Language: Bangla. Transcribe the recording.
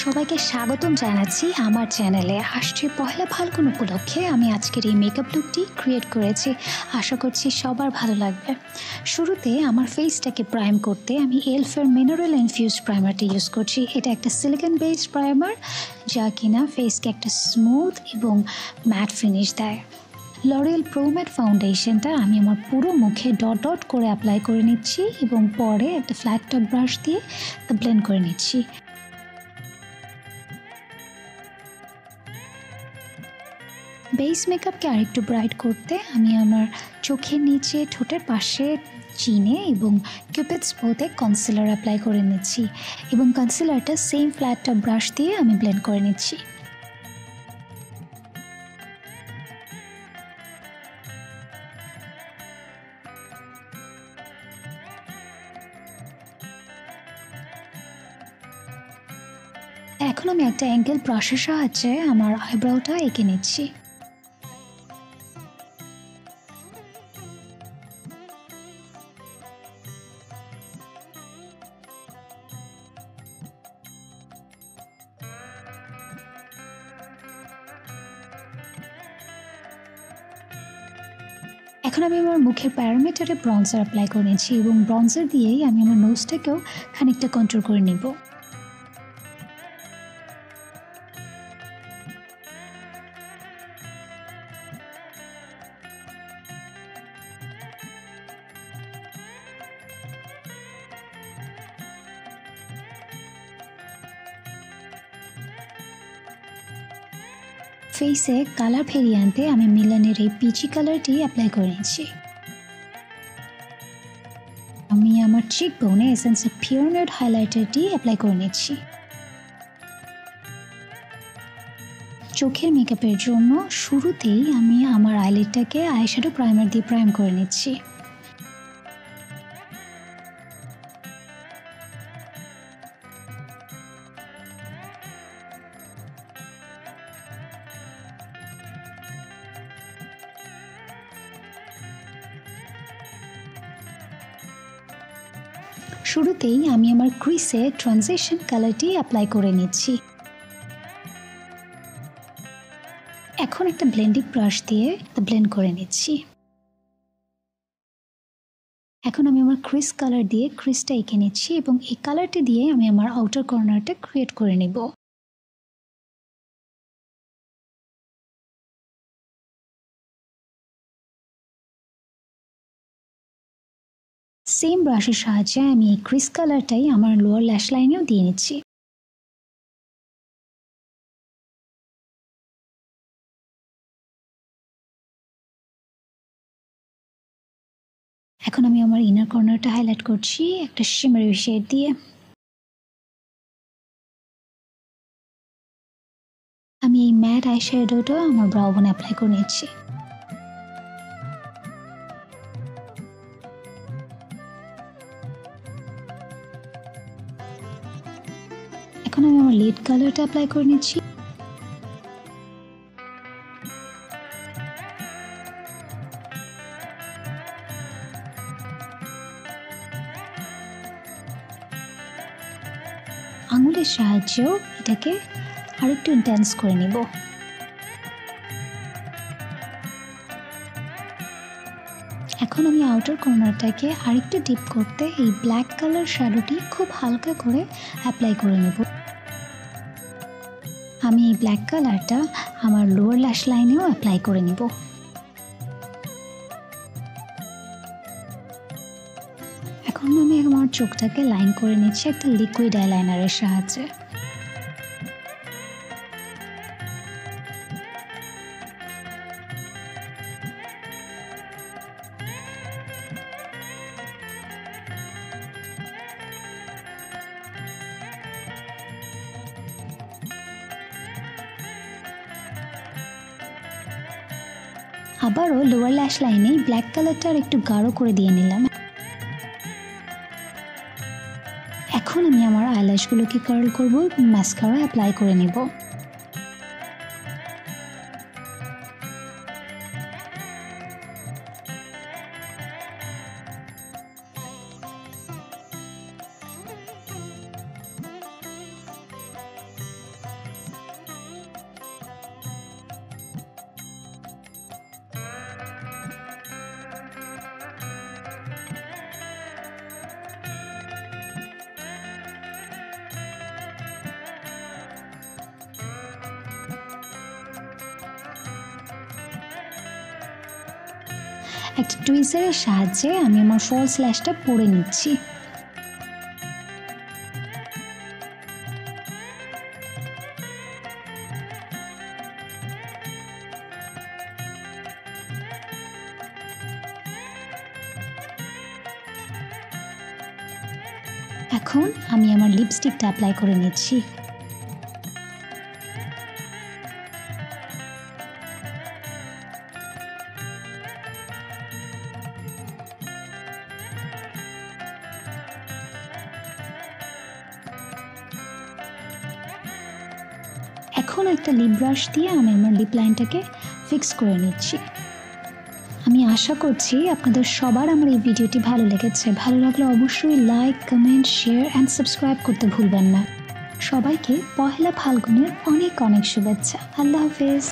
সবাইকে স্বাগতম জানাচ্ছি আমার চ্যানেলে। আসছে পহেলা ফাল্গুন উপলক্ষে আমি আজকের এই মেকআপ লুকটি ক্রিয়েট করেছি। আশা করছি সবার ভালো লাগবে। শুরুতে আমার ফেসটাকে প্রাইম করতে আমি এলফের মিনারেল ইনফিউজ প্রাইমারটি ইউজ করছি। এটা একটা সিলিকন বেসড প্রাইমার যা কিনা ফেসকে একটা স্মুথ এবং ম্যাট ফিনিশ দেয়। লরিয়েল প্রো ম্যাট ফাউন্ডেশনটা আমি আমার পুরো মুখে ডট ডট করে অ্যাপ্লাই করে নিচ্ছি এবং পরে একটা ফ্ল্যাট টপ ব্রাশ দিয়ে তা ব্লেন্ড করে নিচ্ছি। বেস মেকআপকে আরেকটু ব্রাইট করতে আমি আমার চোখের নিচে, ঠোঁটের পাশে চিনে এবং কিউপিডস বোতে কনসিলার অ্যাপ্লাই করে নিচ্ছি এবং কনসিলারটা সেম ফ্ল্যাট টপ ব্রাশ দিয়ে আমি ব্লেন্ড করে নিচ্ছি। এখন আমি একটা অ্যাঙ্গেল ব্রাশের সাহায্যে আমার আইব্রোটা এঁকে নিচ্ছি। এখন আমি আমার মুখের প্যারামিটারে ব্রঞ্জার অ্যাপ্লাই করে নিচ্ছি এবং ব্রঞ্জার দিয়েই আমি আমার নোজটাকেও খানিকটা কন্ট্রোল করে নিব। ফেসে কালার ফেরিয়ে আনতে আমি মিলানের এই পিচি কালারটি অ্যাপ্লাই করে নিচ্ছি। আমি আমার চিক বোনে এসেন্সের পিওর নিউড হাইলাইটারটি অ্যাপ্লাই করে নিচ্ছি। চোখের মেকআপের জন্য শুরুতেই আমি আমার আইলিডটাকে আইশ্যাডো প্রাইমার দিয়ে প্রাইম করে নিচ্ছি। শুরুতেই আমি আমার ক্রিসে ট্রানজিশন কালারটি অ্যাপ্লাই করে নিচ্ছি। এখন একটা ব্লেন্ডিং ব্রাশ দিয়ে ব্লেন্ড করে নিচ্ছি। এখন আমি আমার ক্রিস কালার দিয়ে ক্রিসটা এঁকে নিচ্ছি এবং এই কালারটি দিয়ে আমি আমার আউটার কর্নারটা ক্রিয়েট করে নিব। সেম ব্রাশের সাহায্যে আমি এই ক্রিস কালারটাই আমার লোয়ার ল্যাশ লাইনেও দিয়ে নিচ্ছি। এখন আমি আমার ইনার কর্নারটা হাইলাইট করছি একটা শিমারি শেড দিয়ে। আমি এই ম্যাট আইশ্যাডোটা আমার ব্রাউ বোনে অ্যাপ্লাই করে নিচ্ছি। এখন আমি আমার লিড কালারটা অ্যাপ্লাই করে নিচ্ছি। আঙুলের সাহায্যেও এটাকে আরেকটু ইন্টেন্স করে নিব। এখন আমি আউটার কর্নারটাকে আরেকটু ডিপ করতে এই ব্ল্যাক কালার শ্যাডোটি খুব হালকা করে অ্যাপ্লাই করে নেব। আমি এই ব্ল্যাক কালারটা আমার লোয়ার ল্যাশ লাইনেও অ্যাপ্লাই করে নিব। এখন আমি আমার চোখটাকে লাইন করে নিচ্ছি একটা লিকুইড আইলাইনারের সাহায্যে। আবারও লোয়ার ল্যাশ লাইনে ব্ল্যাক কালারটা একটু গাঢ় করে দিয়ে নিলাম। এখন আমি আমার আইল্যাশগুলোকে কার্ল করব এবং মাস্কারা অ্যাপ্লাই করে নেব। একটা টুইজারের সাহায্যে আমি আমার ফলস ল্যাশটা পরে নিচ্ছি। এখন আমি আমার লিপস্টিকটা অ্যাপ্লাই করে নিচ্ছি। এখন একটা লিপ ব্রাশ দিয়ে আমি আমার লিপ লাইনটাকে ফিক্স করে নিচ্ছি। আমি আশা করছি আপনাদের সবার আমার এই ভিডিওটি ভালো লেগেছে। ভালো লাগলে অবশ্যই like, comment, share and subscribe করতে ভুলবেন না। সবাইকে পহেলা ফাল্গুনের অনেক অনেক শুভেচ্ছা। আল্লাহ হাফেজ।